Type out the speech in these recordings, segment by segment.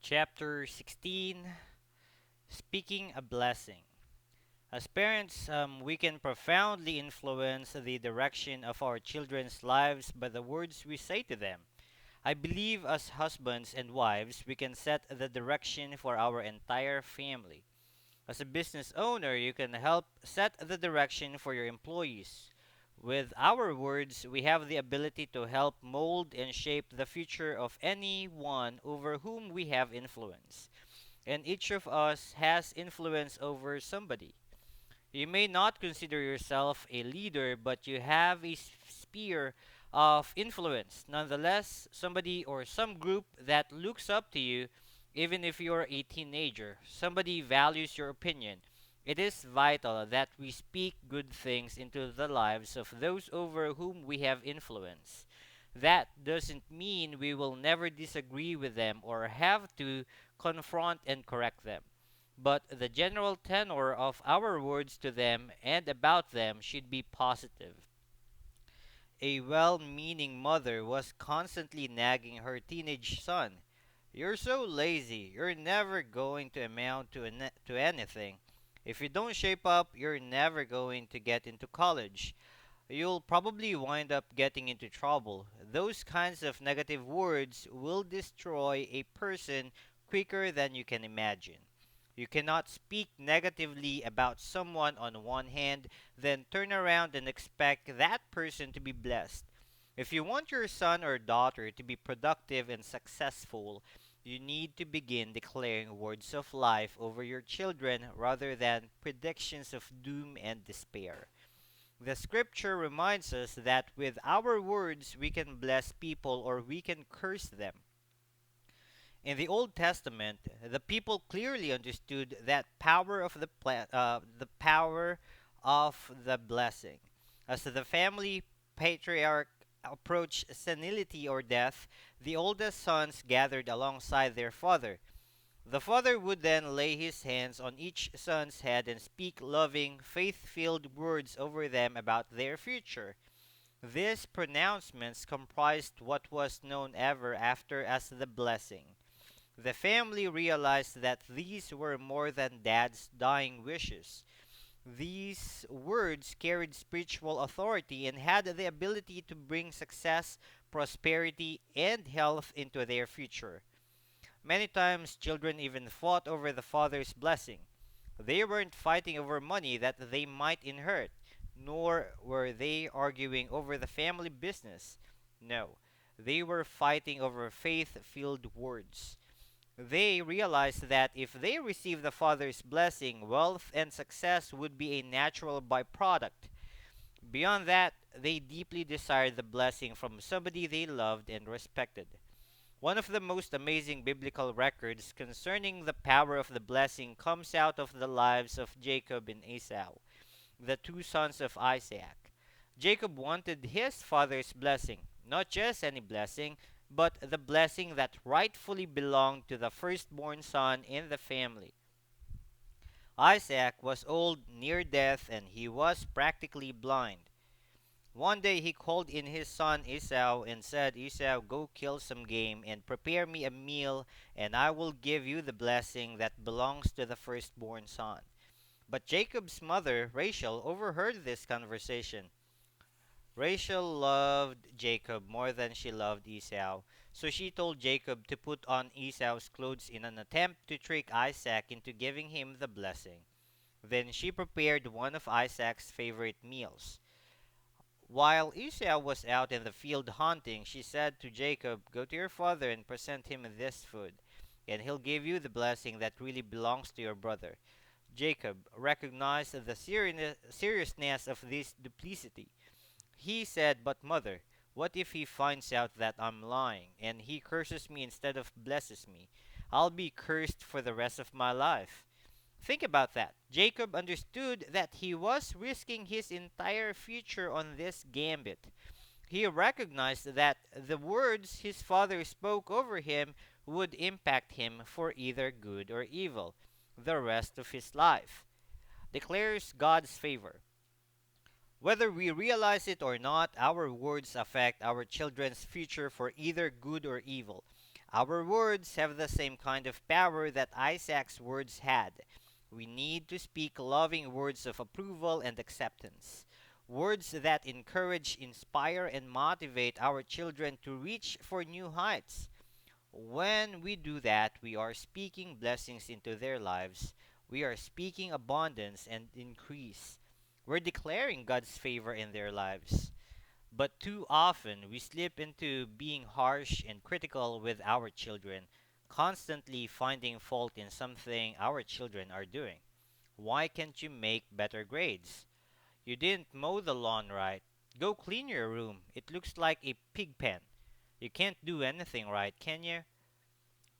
Chapter 16. Speaking a Blessing. As parents, we can profoundly influence the direction of our children's lives by the words we say to them. I believe as husbands and wives, we can set the direction for our entire family. As a business owner, you can help set the direction for your employees. With our words, we have the ability to help mold and shape the future of anyone over whom we have influence. And each of us has influence over somebody. You may not consider yourself a leader, but you have a sphere of influence. Nonetheless, somebody or some group that looks up to you, even if you're a teenager, somebody values your opinion. It is vital that we speak good things into the lives of those over whom we have influence. That doesn't mean we will never disagree with them or have to confront and correct them. But the general tenor of our words to them and about them should be positive. A well meaning mother was constantly nagging her teenage son. You're so lazy, you're never going to amount to anything. If you don't shape up, you're never going to get into college. You'll probably wind up getting into trouble. Those kinds of negative words will destroy a person quicker than you can imagine. You cannot speak negatively about someone on one hand, then turn around and expect that person to be blessed. If you want your son or daughter to be productive and successful, you need to begin declaring words of life over your children rather than predictions of doom and despair. The scripture reminds us that with our words we can bless people or we can curse them. In the Old Testament, the people clearly understood that power of the power of the blessing. As the family patriarch approached senility or death, the oldest sons gathered alongside their father. The father would then lay his hands on each son's head and speak loving, faith filled words over them about their future. These pronouncements comprised what was known ever after as the blessing. The family realized that these were more than dad's dying wishes. These words carried spiritual authority and had the ability to bring success, prosperity, and health into their future. Many times, children even fought over the father's blessing. They weren't fighting over money that they might inherit, nor were they arguing over the family business. No, they were fighting over faith filled words. They realized that if they received the father's blessing, wealth and success would be a natural byproduct. Beyond that, they deeply desired the blessing from somebody they loved and respected. One of the most amazing biblical records concerning the power of the blessing comes out of the lives of Jacob and Esau, the two sons of Isaac. Jacob wanted his father's blessing, not just any blessing, but the blessing that rightfully belonged to the firstborn son in the family. Isaac was old, near death, and he was practically blind. One day he called in his son Esau and said, Esau, go kill some game and prepare me a meal, and I will give you the blessing that belongs to the firstborn son. But Jacob's mother, Rachel, overheard this conversation. Rachel loved Jacob more than she loved Esau, so she told Jacob to put on Esau's clothes in an attempt to trick Isaac into giving him the blessing. Then she prepared one of Isaac's favorite meals. While Esau was out in the field hunting, she said to Jacob, go to your father and present him this food, and he'll give you the blessing that really belongs to your brother. Jacob recognized the seriousness of this duplicity. He said, but mother, what if he finds out that I'm lying, and he curses me instead of blesses me? I'll be cursed for the rest of my life. Think about that. Jacob understood that he was risking his entire future on this gambit. He recognized that the words his father spoke over him would impact him for either good or evil the rest of his life. Declares God's favor. Whether we realize it or not, our words affect our children's future for either good or evil. Our words have the same kind of power that Isaac's words had. We need to speak loving words of approval and acceptance. Words that encourage, inspire, and motivate our children to reach for new heights. When we do that, we are speaking blessings into their lives. We are speaking abundance and increase. We're declaring God's favor in their lives. But too often, we slip into being harsh and critical with our children, constantly finding fault in something our children are doing. Why can't you make better grades? You didn't mow the lawn right. Go clean your room. It looks like a pig pen. You can't do anything right, can you?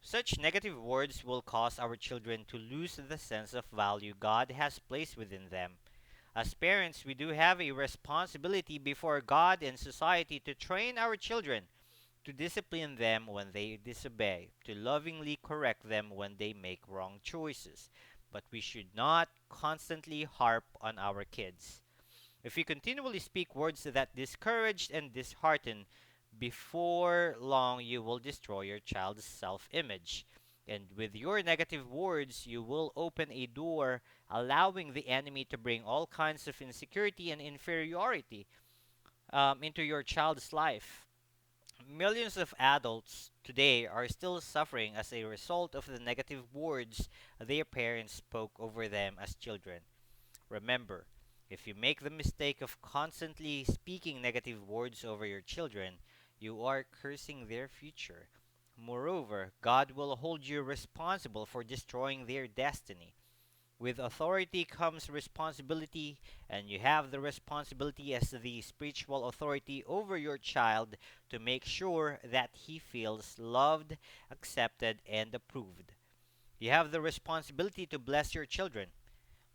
Such negative words will cause our children to lose the sense of value God has placed within them. As parents, we do have a responsibility before God and society to train our children, to discipline them when they disobey, to lovingly correct them when they make wrong choices. But we should not constantly harp on our kids. If you continually speak words that discourage and dishearten, before long you will destroy your child's self image. And with your negative words, you will open a door allowing the enemy to bring all kinds of insecurity and inferiority into your child's life. Millions of adults today are still suffering as a result of the negative words their parents spoke over them as children. Remember, if you make the mistake of constantly speaking negative words over your children, you are cursing their future. Moreover, God will hold you responsible for destroying their destiny. With authority comes responsibility, and you have the responsibility as the spiritual authority over your child to make sure that he feels loved, accepted, and approved. You have the responsibility to bless your children.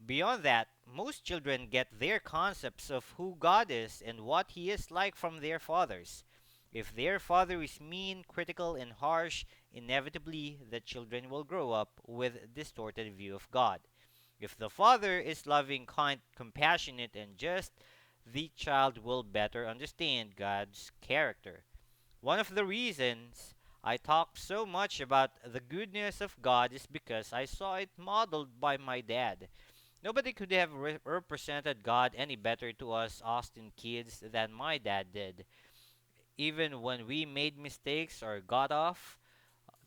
Beyond that, most children get their concepts of who God is and what He is like from their fathers. If their father is mean, critical, and harsh, inevitably the children will grow up with a distorted view of God. If the father is loving, kind, compassionate, and just, the child will better understand God's character. One of the reasons I talk so much about the goodness of God is because I saw it modeled by my dad. Nobody could have represented God any better to us Austin kids than my dad did. Even when we made mistakes or got off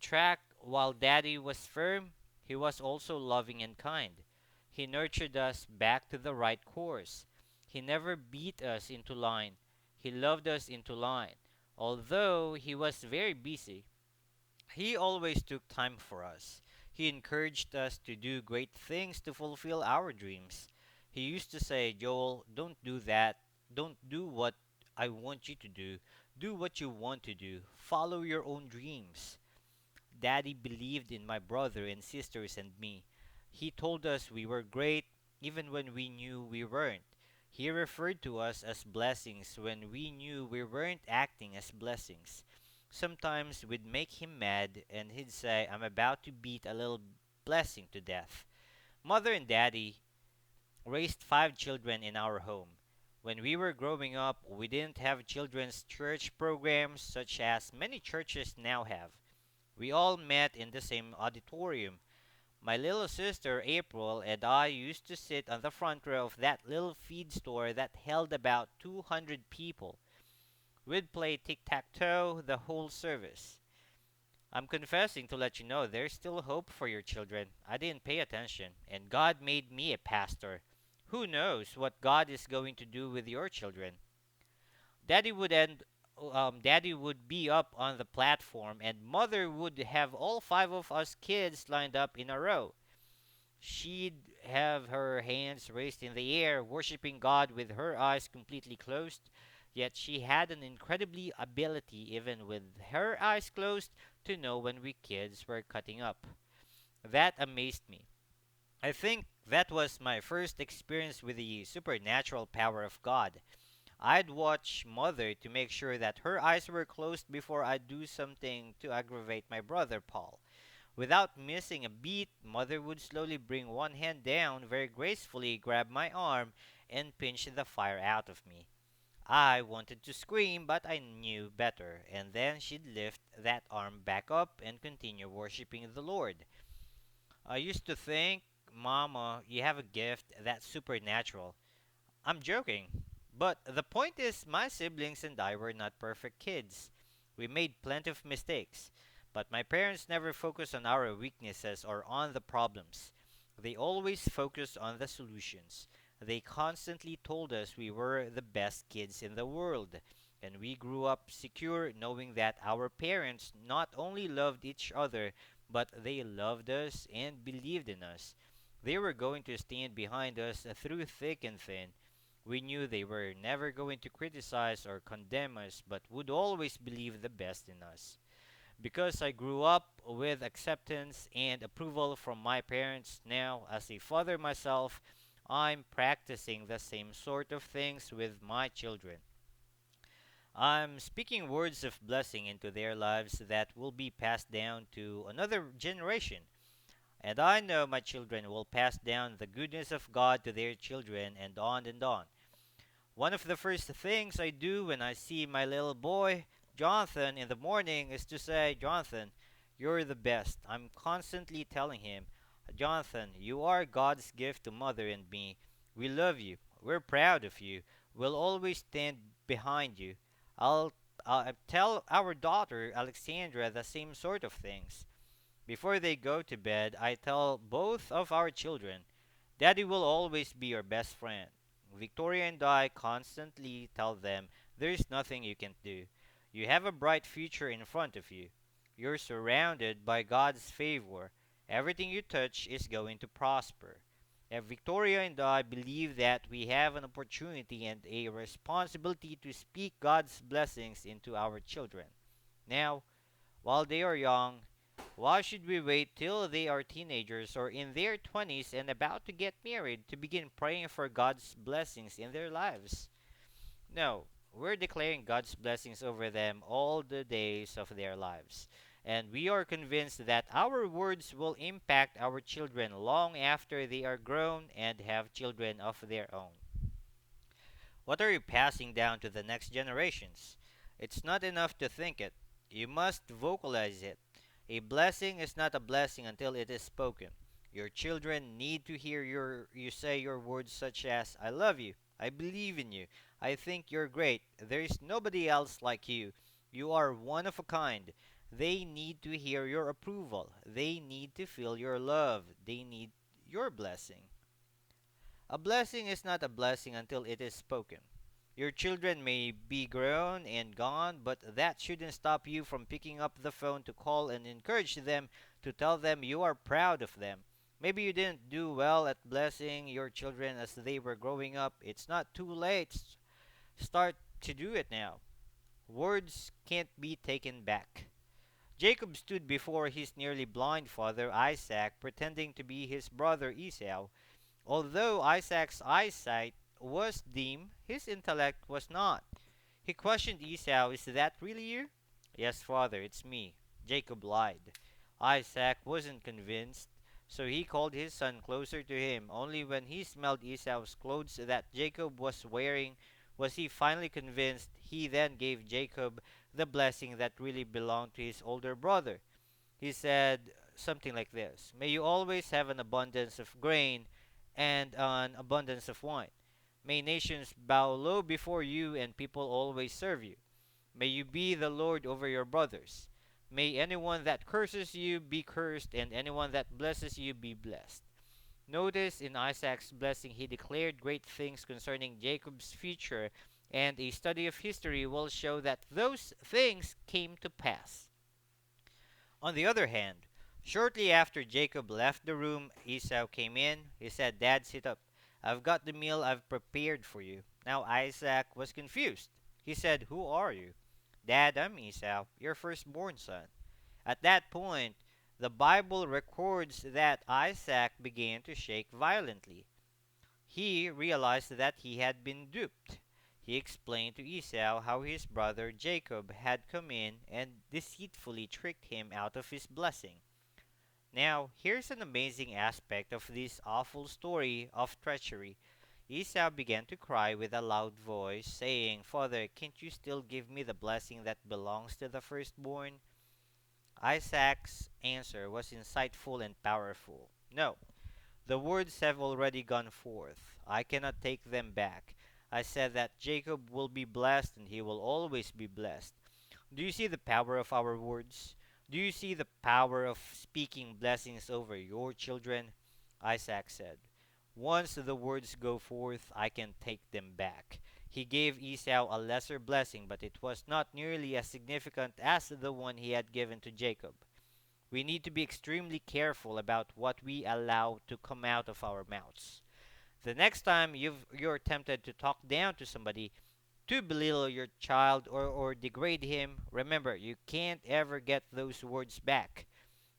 track, while Daddy was firm, he was also loving and kind. He nurtured us back to the right course. He never beat us into line. He loved us into line. Although he was very busy, he always took time for us. He encouraged us to do great things to fulfill our dreams. He used to say, Joel, don't do that. Don't do what I want you to do. Do what you want to do. Follow your own dreams. Daddy believed in my brother and sisters and me. He told us we were great even when we knew we weren't. He referred to us as blessings when we knew we weren't acting as blessings. Sometimes we'd make him mad and he'd say, I'm about to beat a little blessing to death. Mother and Daddy raised 5 children in our home. When we were growing up, we didn't have children's church programs such as many churches now have. We all met in the same auditorium. My little sister April and I used to sit on the front row of that little feed store that held about 200 people. We'd play tic-tac-toe the whole service. I'm confessing to let you know there's still hope for your children. I didn't pay attention, and God made me a pastor. Who knows what God is going to do with your children? Daddy would be up on the platform, and Mother would have all 5 of us kids lined up in a row. She'd have her hands raised in the air, worshiping God with her eyes completely closed. Yet she had an incredibly ability, even with her eyes closed, to know when we kids were cutting up. That amazed me. I think that was my first experience with the supernatural power of God. I'd watch Mother to make sure that her eyes were closed before I'd do something to aggravate my brother Paul. Without missing a beat, Mother would slowly bring one hand down, very gracefully grab my arm, and pinch the fire out of me. I wanted to scream, but I knew better, and then she'd lift that arm back up and continue worshiping the Lord. I used to think, Mama, you have a gift that's supernatural. I'm joking. But the point is, my siblings and I were not perfect kids. We made plenty of mistakes. But my parents never focused on our weaknesses or on the problems. They always focused on the solutions. They constantly told us we were the best kids in the world. And we grew up secure knowing that our parents not only loved each other, but they loved us and believed in us. They were going to stand behind us through thick and thin. We knew they were never going to criticize or condemn us, but would always believe the best in us. Because I grew up with acceptance and approval from my parents, now as a father myself, I'm practicing the same sort of things with my children. I'm speaking words of blessing into their lives that will be passed down to another generation. And I know my children will pass down the goodness of God to their children and on and on. One of the first things I do when I see my little boy, Jonathan, in the morning is to say, Jonathan, you're the best. I'm constantly telling him, Jonathan, you are God's gift to mother and me. We love you. We're proud of you. We'll always stand behind you. I'll, I'll tell our daughter, Alexandra, the same sort of things. Before they go to bed, I tell both of our children, Daddy will always be your best friend. Victoria and I constantly tell them there's nothing you can't do. You have a bright future in front of you. You're surrounded by God's favor. Everything you touch is going to prosper. And Victoria and I believe that we have an opportunity and a responsibility to speak God's blessings into our children. Now, while they are young, why should we wait till they are teenagers or in their 20s and about to get married to begin praying for God's blessings in their lives? No, we're declaring God's blessings over them all the days of their lives. And we are convinced that our words will impact our children long after they are grown and have children of their own. What are you passing down to the next generations? It's not enough to think it. You must vocalize it. A blessing is not a blessing until it is spoken. Your children need to hear you say your words such as I love you, I believe in you, I think you're great, there is nobody else like you. You are one of a kind. They need to hear your approval. They need to feel your love. They need your blessing. A blessing is not a blessing until it is spoken. Your children may be grown and gone, but that shouldn't stop you from picking up the phone to call and encourage them, to tell them you are proud of them. Maybe you didn't do well at blessing your children as they were growing up. It's not too late. Start to do it now. Words can't be taken back. Jacob stood before his nearly blind father Isaac, pretending to be his brother Esau. Although Isaac's eyesight was dim, his intellect was not. He questioned Esau, Is that really you? Yes, father, it's me. Jacob lied. Isaac wasn't convinced, so he called his son closer to him. Only when he smelled Esau's clothes that Jacob was wearing was he finally convinced. He then gave Jacob the blessing that really belonged to his older brother. He said something like this: May you always have an abundance of grain and an abundance of wine. May nations bow low before you and people always serve you. May you be the Lord over your brothers. May anyone that curses you be cursed, and anyone that blesses you be blessed. Notice in Isaac's blessing, he declared great things concerning Jacob's future, and a study of history will show that those things came to pass. On the other hand, shortly after Jacob left the room, Esau came in. He said, Dad, sit up. I've got the meal I've prepared for you. Now Isaac was confused. He said, Who are you? Dad, I'm Esau, your firstborn son. At that point, the Bible records that Isaac began to shake violently. He realized that he had been duped. He explained to Esau how his brother Jacob had come in and deceitfully tricked him out of his blessing. Now, here's an amazing aspect of this awful story of treachery. Esau began to cry with a loud voice, saying, "Father, can't you still give me the blessing that belongs to the firstborn?" Isaac's answer was insightful and powerful. "No, the words have already gone forth. I cannot take them back. I said that Jacob will be blessed and he will always be blessed. Do you see the power of our words? Do you see the power of speaking blessings over your children?" Isaac said, "Once the words go forth, I can take them back." He gave Esau a lesser blessing, but it was not nearly as significant as the one he had given to Jacob. We need to be extremely careful about what we allow to come out of our mouths. The next time you're tempted to talk down to somebody, to belittle your child or degrade him, remember, you can't ever get those words back.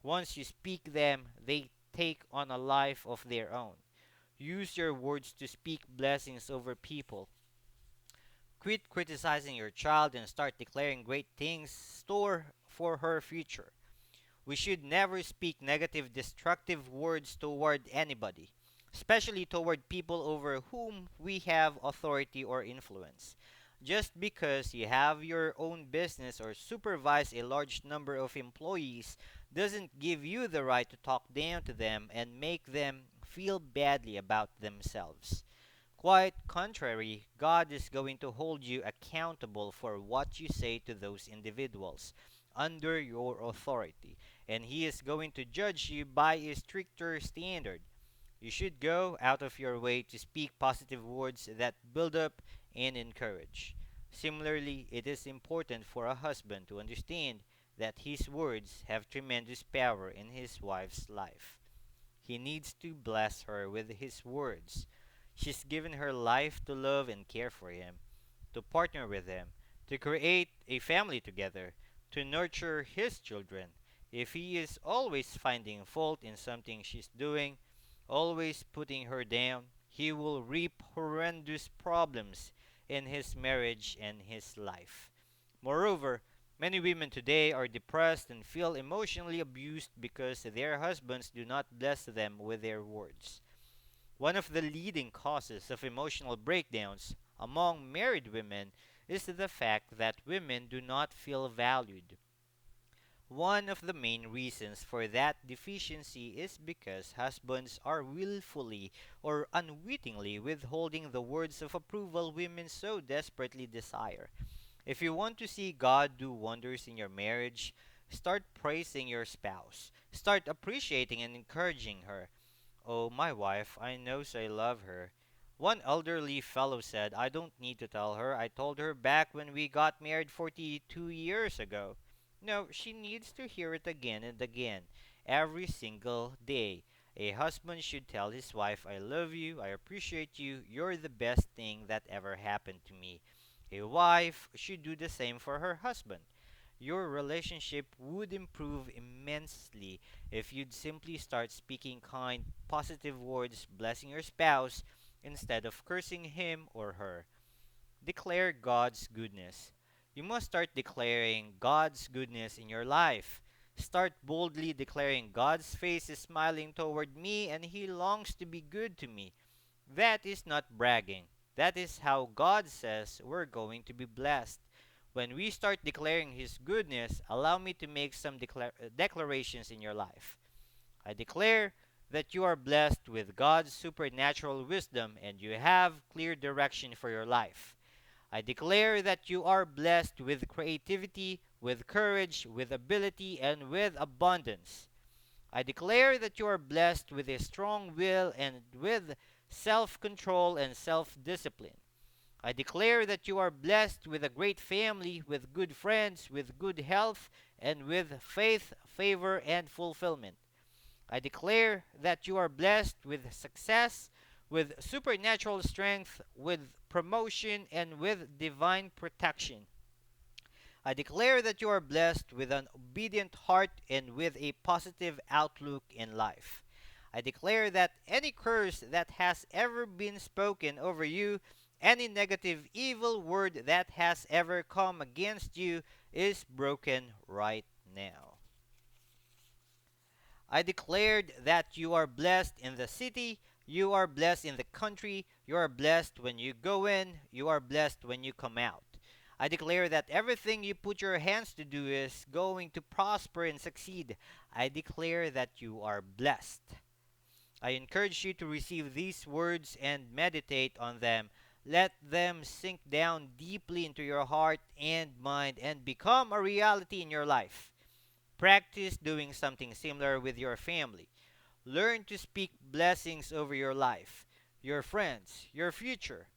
Once you speak them, they take on a life of their own. Use your words to speak blessings over people. Quit criticizing your child and start declaring great things store for her future. We should never speak negative, destructive words toward anybody, especially toward people over whom we have authority or influence. Just because you have your own business or supervise a large number of employees doesn't give you the right to talk down to them and make them feel badly about themselves. Quite contrary, God is going to hold you accountable for what you say to those individuals under your authority, and He is going to judge you by a stricter standard. You should go out of your way to speak positive words that build up and encourage. Similarly, it is important for a husband to understand that his words have tremendous power in his wife's life. He needs to bless her with his words. She's given her life to love and care for him, to partner with him, to create a family together, to nurture his children. If he is always finding fault in something she's doing, always putting her down, he will reap horrendous problems in his marriage and his life. Moreover, many women today are depressed and feel emotionally abused because their husbands do not bless them with their words. One of the leading causes of emotional breakdowns among married women is the fact that women do not feel valued. One of the main reasons for that deficiency is because husbands are willfully or unwittingly withholding the words of approval women so desperately desire. If you want to see God do wonders in your marriage, start praising your spouse. Start appreciating and encouraging her. "Oh, my wife, I know I love her." One elderly fellow said, "I don't need to tell her. I told her back when we got married 42 years ago." No, she needs to hear it again and again, every single day. A husband should tell his wife, "I love you, I appreciate you, you're the best thing that ever happened to me." A wife should do the same for her husband. Your relationship would improve immensely if you'd simply start speaking kind, positive words blessing your spouse instead of cursing him or her. Declare God's goodness. You must start declaring God's goodness in your life. Start boldly declaring, "God's face is smiling toward me and He longs to be good to me." That is not bragging. That is how God says we're going to be blessed. When we start declaring His goodness, allow me to make some declarations in your life. I declare that you are blessed with God's supernatural wisdom and you have clear direction for your life. I declare that you are blessed with creativity, with courage, with ability, and with abundance. I declare that you are blessed with a strong will and with self control and self discipline. I declare that you are blessed with a great family, with good friends, with good health, and with faith, favor, and fulfillment. I declare that you are blessed with success, with supernatural strength, with promotion, and with divine protection. I declare that you are blessed with an obedient heart and with a positive outlook in life. I declare that any curse that has ever been spoken over you, any negative, evil word that has ever come against you, is broken right now. I declared that you are blessed in the city, you are blessed in the country, You are blessed when you go in, you are blessed when you come out. I declare that everything you put your hands to do is going to prosper and succeed. I declare that you are blessed. I encourage you to receive these words and meditate on them. Let them sink down deeply into your heart and mind and become a reality in your life. Practice doing something similar with your family. Learn to speak blessings over your life, your friends, your future.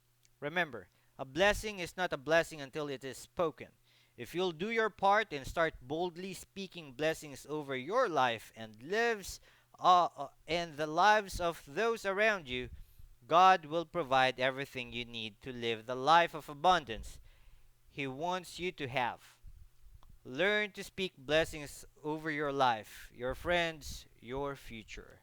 Remember, a blessing is not a blessing until it is spoken. If you'll do your part and start boldly speaking blessings over your life and the lives of those around you, God will provide everything you need to live the life of abundance He wants you to have. Learn to speak blessings over your life, your friends, your future.